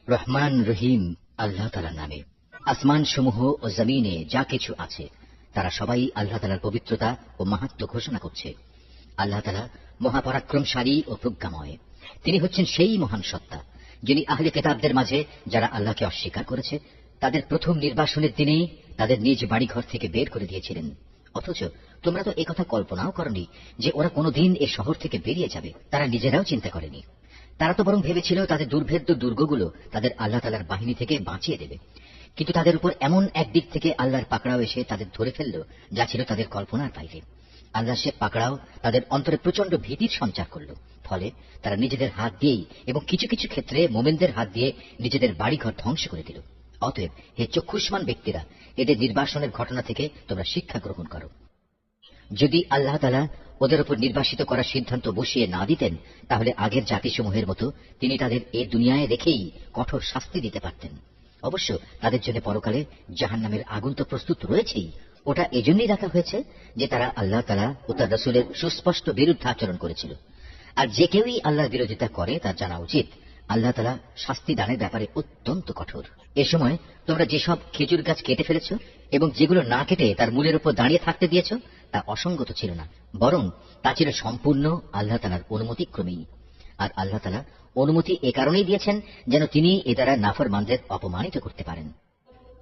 রহমান রহিম আল্লাহ তাআলার নামে। আসমান সমূহ ও জমিনে যা কিছু আছে তারা সবাই আল্লাহ তাআলার পবিত্রতা ও মাহাত্ম্য ঘোষণা করছে। আল্লাহ তাআলা মহাপরাক্রমশালী ও প্রজ্ঞাময়। তিনি হচ্ছেন সেই মহান সত্তা যিনি আহলে কিতাবদের মাঝে যারা আল্লাহকে অস্বীকার করেছে তাদের প্রথম নির্বাসনের দিনেই তাদের নিজ বাড়িঘর থেকে বের করে দিয়েছিলেন। অথচ তোমরা তো একথা কল্পনাও করনি যে ওরা কোনোদিন এ শহর থেকে বেরিয়ে যাবে। তারা নিজেরাও চিন্তা করেনি। তারা তো বরং ভেবেছিল তাদের দুর্ভেদ্য দুর্গগুলো তাদের আল্লাহ তাআলার বাহিনী থেকে বাঁচিয়ে দেবে। কিন্তু তাদের উপর এমন একদিক থেকে আল্লাহর পাকড়াও এসে তাদের ধরে ফেলল যা ছিল তাদের কল্পনার বাইরে। আল্লাহ সে পাকড়াও তাদের অন্তরে প্রচন্ড ভীতির সঞ্চার করল। ফলে তারা নিজেদের হাত দিয়েই এবং কিছু কিছু ক্ষেত্রে মোমেনদের হাত দিয়ে নিজেদের বাড়িঘর ধ্বংস করে দিল। অতএব হে চক্ষুষ্মান ব্যক্তিরা, এদের নির্বাসনের ঘটনা থেকে তোমরা শিক্ষা গ্রহণ করো। যদি আল্লাহ তাআলা ওদের উপর নির্বাসিত করার সিদ্ধান্ত বসিয়ে না দিতেন তাহলে আগের জাতিসমূহের মতো তিনি তাদের এ দুনিয়ায় রেখেই কঠোর শাস্তি দিতে পারতেন। অবশ্য তাদের জন্য পরকালে জাহান্নামের আগুন তো প্রস্তুত রয়েছেই। ওটা এজন্যই রাখা হয়েছে যে তারা আল্লাহ তাআলা ও তার রাসূলের সুস্পষ্ট বিরুদ্ধে আচরণ করেছিল। আর যে কেউই আল্লাহর বিরোধিতা করে তার জানা উচিত আল্লাহ তাআলা শাস্তি দানের ব্যাপারে অত্যন্ত কঠোর। এ সময় তোমরা যেসব খেজুর গাছ কেটে ফেলেছ এবং যেগুলো না কেটে তার মূলের উপর দাঁড়িয়ে থাকতে দিয়েছ তা অসঙ্গত ছিল না, বরং তা ছিল সম্পূর্ণ আল্লাহ তাআলার অনুমতিক্রমেই। আর আল্লাহ তাআলা অনুমতি এ কারণেই দিয়েছেন যেন তিনি এ দ্বারা নাফরমানদের অপমানিত করতে পারেন।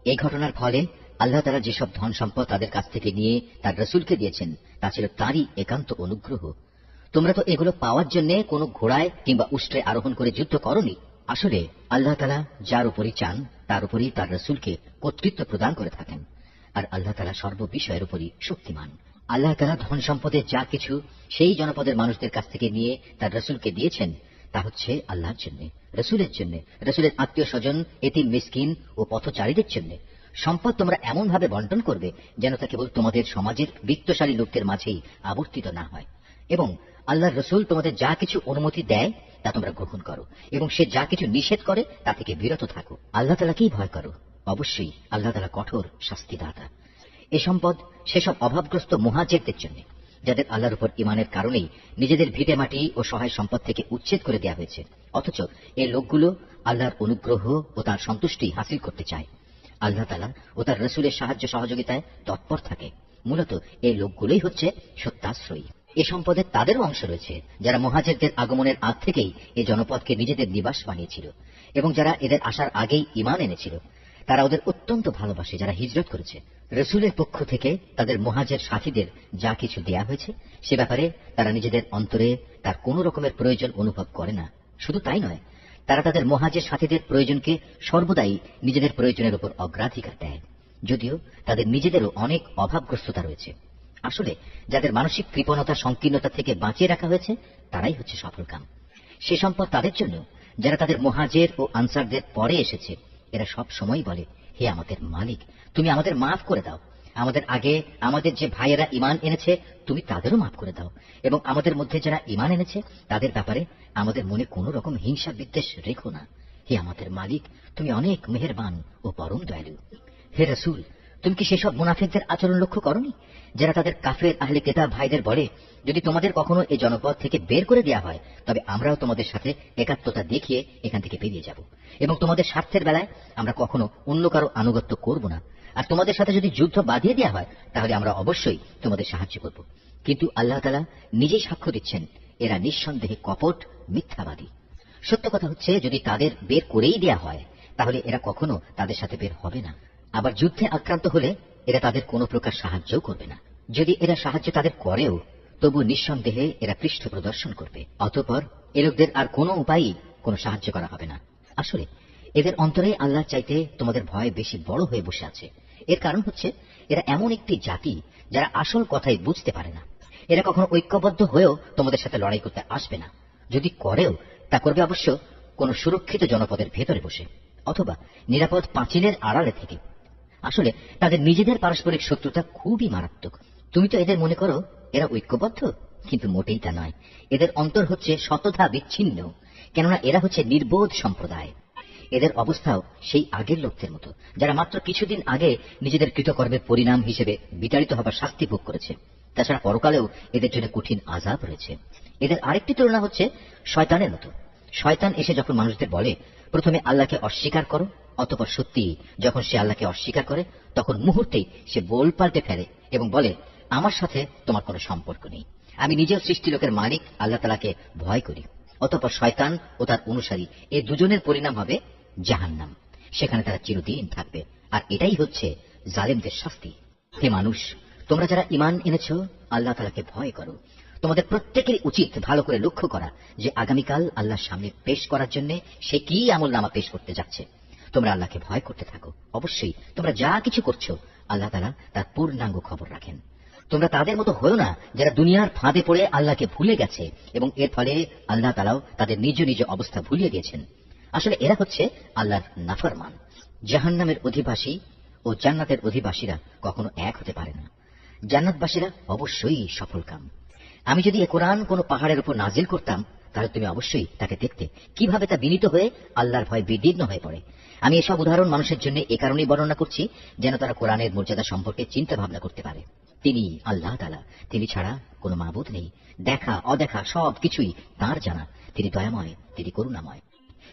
এই ঘটনার ফলে আল্লাহ তাআলা যেসব ধন সম্পদ তাদের কাছ থেকে নিয়ে তার রাসূলকে দিয়েছেন তা ছিল তাঁরই একান্ত অনুগ্রহ। তোমরা তো এগুলো পাওয়ার জন্য কোনো ঘোড়ায় কিংবা উষ্ট্রে আরোহণ করে যুদ্ধ করনি। আসলে আল্লাহ তাআলা যার উপরই চান তার উপরই তার রাসূলকে কর্তৃত্ব প্রদান করে থাকেন। আর আল্লাহ তাআলা সর্ববিষয়ের উপরই শক্তিমান। আল্লাহ তাআলা ধন সম্পদের যা কিছু সেই জনপদের মানুষদের কাছ থেকে নিয়ে তার রাসূলকে দিয়েছেন তা হচ্ছে আল্লাহর জন্য, রাসূলের জন্য, রাসূলের আত্মীয় স্বজন, এতিম মিসকিন ও পথচারীদের জন্য। সম্পদ তোমরা এমন ভাবে বন্টন করবে যেন তা কেবল তোমাদের সমাজের বিত্তশালী লোকদের মাঝেই আবর্তিত না হয়। এবং আল্লাহর রাসূল তোমাদের যা কিছু অনুমতি দেয় তা তোমরা গ্রহণ করো এবং সে যা কিছু নিষেধ করে তা থেকে বিরত থাকো। আল্লাহ তাআলাকেই ভয় করো। অবশ্যই আল্লাহ তাআলা কঠোর শাস্তিদাতা। এ সম্পদ সেসব অভাবগ্রস্ত মুহাজিরদের জন্য যাদের আল্লাহর উপর ঈমানের কারণেই নিজেদের ভিটে মাটি ও সহায় সম্পদ থেকে উচ্ছেদ করে দেওয়া হয়েছে। অথচ এই লোকগুলো আল্লাহর অনুগ্রহ ও তার সন্তুষ্টি হাসিল করতে চায়। আল্লাহ তাআলা ও তার রাসূলের সাহায্য সহযোগিতায় তৎপর থাকে। মূলত এই লোকগুলোই হচ্ছে সত্যাশ্রয়ী। এ সম্পদে তাদেরও অংশ রয়েছে যারা মুহাজিরদের আগমনের আগ থেকেই এই জনপদকে নিজেদের নিবাস বানিয়েছিল এবং যারা এদের আসার আগেই ঈমান এনেছিল। তারা ওদের অত্যন্ত ভালোবাসে যারা হিজরত করেছে। রাসূলের পক্ষ থেকে তাদের মুহাজির সাথীদের যা কিছু দেয়া হয়েছে সে ব্যাপারে তারা নিজেদের অন্তরে তার কোনো রকমের প্রয়োজন অনুভব করে না। শুধু তাই নয়, তারা তাদের মুহাজির সাথীদের প্রয়োজনকে সর্বদাই নিজেদের প্রয়োজনের উপর অগ্রাধিকার দেয়, যদিও তাদের নিজেদেরও অনেক অভাবগ্রস্ততা রয়েছে। আসলে যাদের মানসিক কৃপণতা সংকীর্ণতা থেকে বাঁচিয়ে রাখা হয়েছে তারাই হচ্ছে সফলকাম। সে সম্পদ তাদের জন্য যারা তাদের মুহাজির ও আনসারদের পরে এসেছে। এরা সব সময় বলে, হে আমাদের মালিক, তুমি আমাদের মাফ করে দাও। আমাদের আগে আমাদের যে ভাইয়েরা ঈমান এনেছে তুমি তাদেরও মাফ করে দাও এবং আমাদের মধ্যে যারা ঈমান এনেছে তাদের ব্যাপারে আমাদের মনে কোনো রকম হিংসা বিদ্বেষ রেখো না। হে আমাদের মালিক, তুমি অনেক মেহেরবান ও পরম দয়ালু। হে রাসূল, তুমি কি সেসব মুনাফিকদের আচরণ লক্ষ্য করনি যারা তাদের কাফের আহলে কিতাব ভাইদের বলে, যদি তোমাদের কখনো এই জনপদ থেকে বের করে দেওয়া হয় তবে আমরাও তোমাদের সাথে একাত্মতা দেখিয়ে এখান থেকে বেরিয়ে যাব এবং তোমাদের স্বার্থের বেলায় আমরা কখনো অন্য কারো আনুগত্য করব না। আর তোমাদের সাথে যদি যুদ্ধ বাঁধিয়ে দেওয়া হয় তাহলে আমরা অবশ্যই তোমাদের সাহায্য করব। কিন্তু আল্লাহ তাআলা নিজেই সাক্ষ্য দিচ্ছেন এরা নিঃসন্দেহে কপট মিথ্যাবাদী। সত্য কথা হচ্ছে যদি তাদের বের করেই দেয়া হয় তাহলে এরা কখনো তাদের সাথে বের হবে না। আবার যুদ্ধে আক্রান্ত হলে এরা তাদের কোনো প্রকার সাহায্যও করবে না। যদি এরা সাহায্য তাদের করেও তবু নিঃসন্দেহে এরা পৃষ্ঠ প্রদর্শন করবে। অতঃপর এ লোকদের আর কোনো উপায়ই কোনো সাহায্য করা হবে না। আসলে এদের অন্তরে আল্লাহ চাইতে তোমাদের ভয় বেশি বড় হয়ে বসে আছে। এর কারণ হচ্ছে এরা এমন একটি জাতি যারা আসল কথাই বুঝতে পারে না। এরা কখনো ঐক্যবদ্ধ হয়েও তোমাদের সাথে লড়াই করতে আসবে না। যদি করেও তা করবে অবশ্য কোন সুরক্ষিত জনপদের ভেতরে বসে অথবা নিরাপদ পাঁচিলের আড়ালে থেকে। আসলে তাদের নিজেদের পারস্পরিক শত্রুতা খুবই মারাত্মক। তুমি তো এদের মনে করো এরা ঐক্যবদ্ধ, কিন্তু মোটেই তা নয়। এদের অন্তর হচ্ছে শতধা বিচ্ছিন্ন, কেননা এরা হচ্ছে নির্বোধ সম্প্রদায়। এদের অবস্থাও সেই আগের লোকদের মতো যারা মাত্র কিছুদিন আগে নিজেদের কৃতকর্মের পরিণাম হিসেবে বিতাড়িত হবার শাস্তি ভোগ করেছে। তাছাড়া পরকালেও এদের জন্য কঠিন আযাব রয়েছে। এদের আরেকটি তুলনা হচ্ছে শয়তানের মতো। শয়তান এসে যখন মানুষদের বলে, প্রথমে আল্লাহকে অস্বীকার করো, অতঃপর সত্যি যখন সে আল্লাহকে অস্বীকার করে তখন মুহূর্তেই সে বোল পাল্টে ফেলে এবং বলে, আমার সাথে তোমার কোনো সম্পর্ক নেই, আমি নিজের সৃষ্টি লোকের মালিক আল্লাহ তাআলাকে ভয় করি। অতঃপর শয়তান ও তার অনুসারী এই দুজনের পরিণাম হবে জাহান্নাম, সেখানে তারা চিরদিন থাকবে। আর এটাই হচ্ছে জালেমদের শাস্তি। হে মানুষ, তোমরা যারা ঈমান এনেছ, আল্লাহ তাআলাকে ভয় করো। তোমাদের প্রত্যেকেরই উচিত ভালো করে লক্ষ্য করা যে আগামীকাল আল্লাহর সামনে পেশ করার জন্য সে কি আমলনামা পেশ করতে যাচ্ছে। তোমরা আল্লাহকে ভয় করতে থাকো। অবশ্যই তোমরা যা কিছু করছো আল্লাহ তাআলা তার পূর্ণাঙ্গ খবর রাখেন। তোমরা তাদের মতো হও না যারা দুনিয়ার ফাঁদে পড়ে আল্লাহকে ভুলে গেছে এবং এর ফলে আল্লাহ তাআলাও তাদের নিজ নিজ অবস্থা ভুলিয়ে দিয়েছেন। আসলে এরা হচ্ছে আল্লাহর নাফরমান। জাহান্নামের অধিবাসী ও জান্নাতের অধিবাসীরা কখনো এক হতে পারে না। জান্নাতবাসীরা অবশ্যই সফলকাম। আমি যদি এ কোরআন কোনো পাহাড়ের উপর নাজিল করতাম তাহলে তুমি অবশ্যই তাকে দেখতে কিভাবে তা বিনীত হয়ে আল্লাহর ভয় বিদীর্ণ হয়ে পড়ে। আমি এসব উদাহরণ মানুষের জন্য এ কারণেই বর্ণনা করছি যেন তারা কোরআনের মর্যাদা সম্পর্কে চিন্তা ভাবনা করতে পারে। তিনি আল্লাহ তাআলা, তিনি ছাড়া কোনো মাবুদ নেই। দেখা অদেখা সব কিছুই তাঁর জানা। তিনি দয়াময়, তিনি করুণাময়।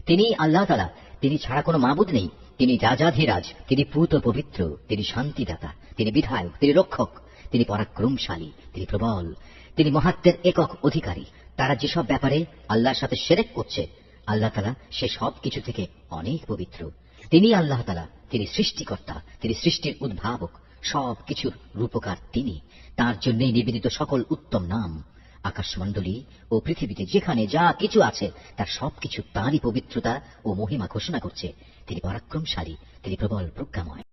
তিনি আল্লাহ তাআলা, তিনি ছাড়া কোনো মাবুদ নেই। তিনি রাজাধিরাজ, তিনি পূত পবিত্র, তিনি শান্তিদাতা, তিনি বিধায়ক, তিনি রক্ষক, তিনি পরাক্রমশালী, তিনি প্রবল, তিনি মহাত্মের একক অধিকারী। তারা যেসব ব্যাপারে আল্লাহর সাথে শিরক করছে আল্লাহ তাআলা সে সব কিছু থেকে অনেক পবিত্র। তিনি আল্লাহ তাআলা, তিনি সৃষ্টিকর্তা, তিনি সৃষ্টির উদ্ভাবক, সব কিছুর রূপকার তিনি। তাঁর জন্যই নিবেদিত সকল উত্তম নাম। আকাশমণ্ডলী ও পৃথিবীতে যেখানে যা কিছু আছে তার সবকিছু তাঁরই পবিত্রতা ও মহিমা ঘোষণা করছে। তিনি পরাক্রমশালী, তিনি প্রবল প্রজ্ঞাময়।